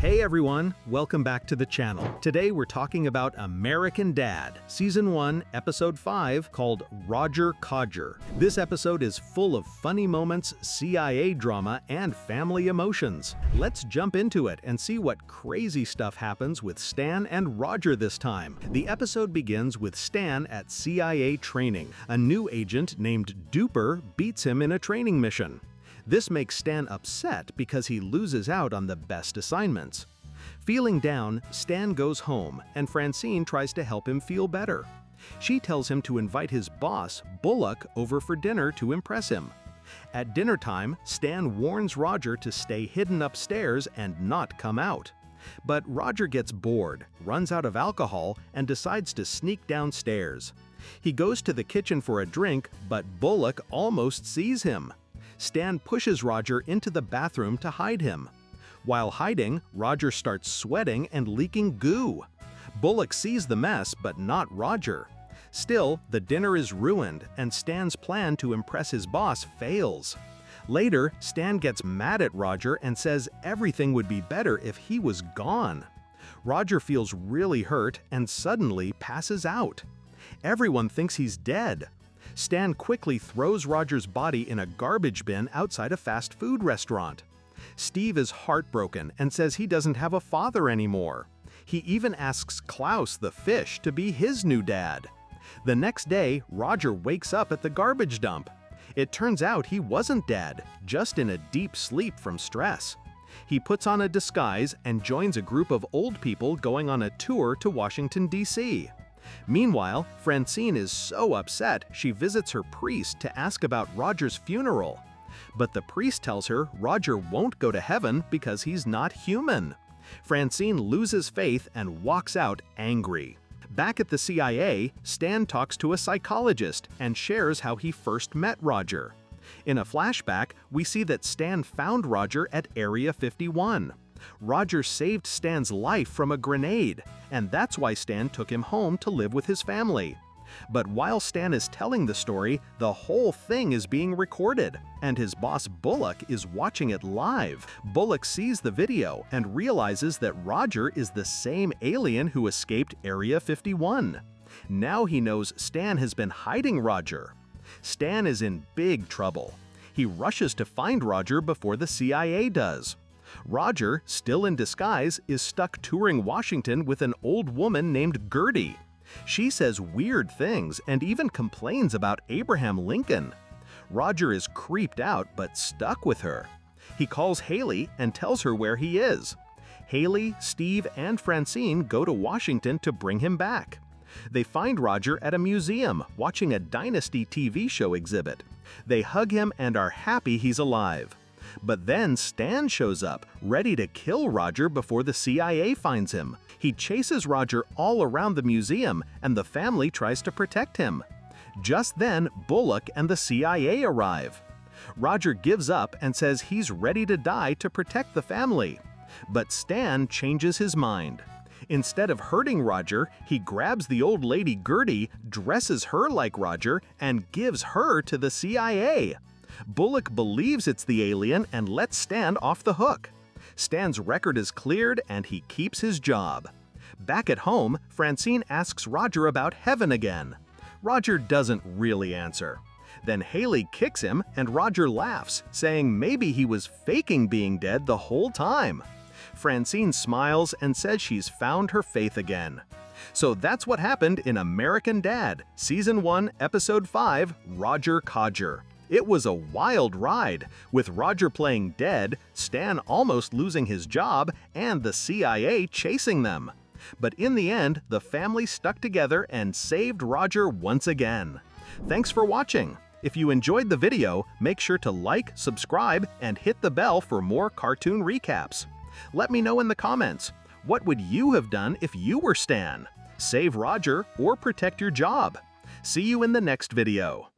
Hey everyone, welcome back to the channel. Today we're talking about American Dad, Season 1, Episode 5, called Roger Codger. This episode is full of funny moments, CIA drama, and family emotions. Let's jump into it and see what crazy stuff happens with Stan and Roger this time. The episode begins with Stan at CIA training. A new agent named Duper beats him in a training mission. This makes Stan upset because he loses out on the best assignments. Feeling down, Stan goes home, and Francine tries to help him feel better. She tells him to invite his boss, Bullock, over for dinner to impress him. At dinner time, Stan warns Roger to stay hidden upstairs and not come out. But Roger gets bored, runs out of alcohol, and decides to sneak downstairs. He goes to the kitchen for a drink, but Bullock almost sees him. Stan pushes Roger into the bathroom to hide him. While hiding, Roger starts sweating and leaking goo. Bullock sees the mess, but not Roger. Still, the dinner is ruined, and Stan's plan to impress his boss fails. Later, Stan gets mad at Roger and says everything would be better if he was gone. Roger feels really hurt and suddenly passes out. Everyone thinks he's dead. Stan quickly throws Roger's body in a garbage bin outside a fast food restaurant. Steve is heartbroken and says he doesn't have a father anymore. He even asks Klaus the fish to be his new dad. The next day, Roger wakes up at the garbage dump. It turns out he wasn't dead, just in a deep sleep from stress. He puts on a disguise and joins a group of old people going on a tour to Washington, D.C. Meanwhile, Francine is so upset she visits her priest to ask about Roger's funeral. But the priest tells her Roger won't go to heaven because he's not human. Francine loses faith and walks out angry. Back at the CIA, Stan talks to a psychologist and shares how he first met Roger. In a flashback, we see that Stan found Roger at Area 51. Roger saved Stan's life from a grenade, and that's why Stan took him home to live with his family. But while Stan is telling the story, the whole thing is being recorded, and his boss Bullock is watching it live. Bullock sees the video and realizes that Roger is the same alien who escaped Area 51. Now he knows Stan has been hiding Roger. Stan is in big trouble. He rushes to find Roger before the CIA does. Roger, still in disguise, is stuck touring Washington with an old woman named Gertie. She says weird things and even complains about Abraham Lincoln. Roger is creeped out but stuck with her. He calls Haley and tells her where he is. Haley, Steve, and Francine go to Washington to bring him back. They find Roger at a museum watching a Dynasty TV show exhibit. They hug him and are happy he's alive. But then Stan shows up, ready to kill Roger before the CIA finds him. He chases Roger all around the museum, and the family tries to protect him. Just then, Bullock and the CIA arrive. Roger gives up and says he's ready to die to protect the family. But Stan changes his mind. Instead of hurting Roger, he grabs the old lady Gertie, dresses her like Roger, and gives her to the CIA. Bullock believes it's the alien and lets Stan off the hook. Stan's record is cleared and he keeps his job. Back at home, Francine asks Roger about heaven again. Roger doesn't really answer. Then Haley kicks him and Roger laughs, saying maybe he was faking being dead the whole time. Francine smiles and says she's found her faith again. So that's what happened in American Dad, Season 1, Episode 5, Roger Codger. It was a wild ride, with Roger playing dead, Stan almost losing his job, and the CIA chasing them. But in the end, the family stuck together and saved Roger once again. Thanks for watching. If you enjoyed the video, make sure to like, subscribe, and hit the bell for more cartoon recaps. Let me know in the comments, what would you have done if you were Stan? Save Roger or protect your job? See you in the next video.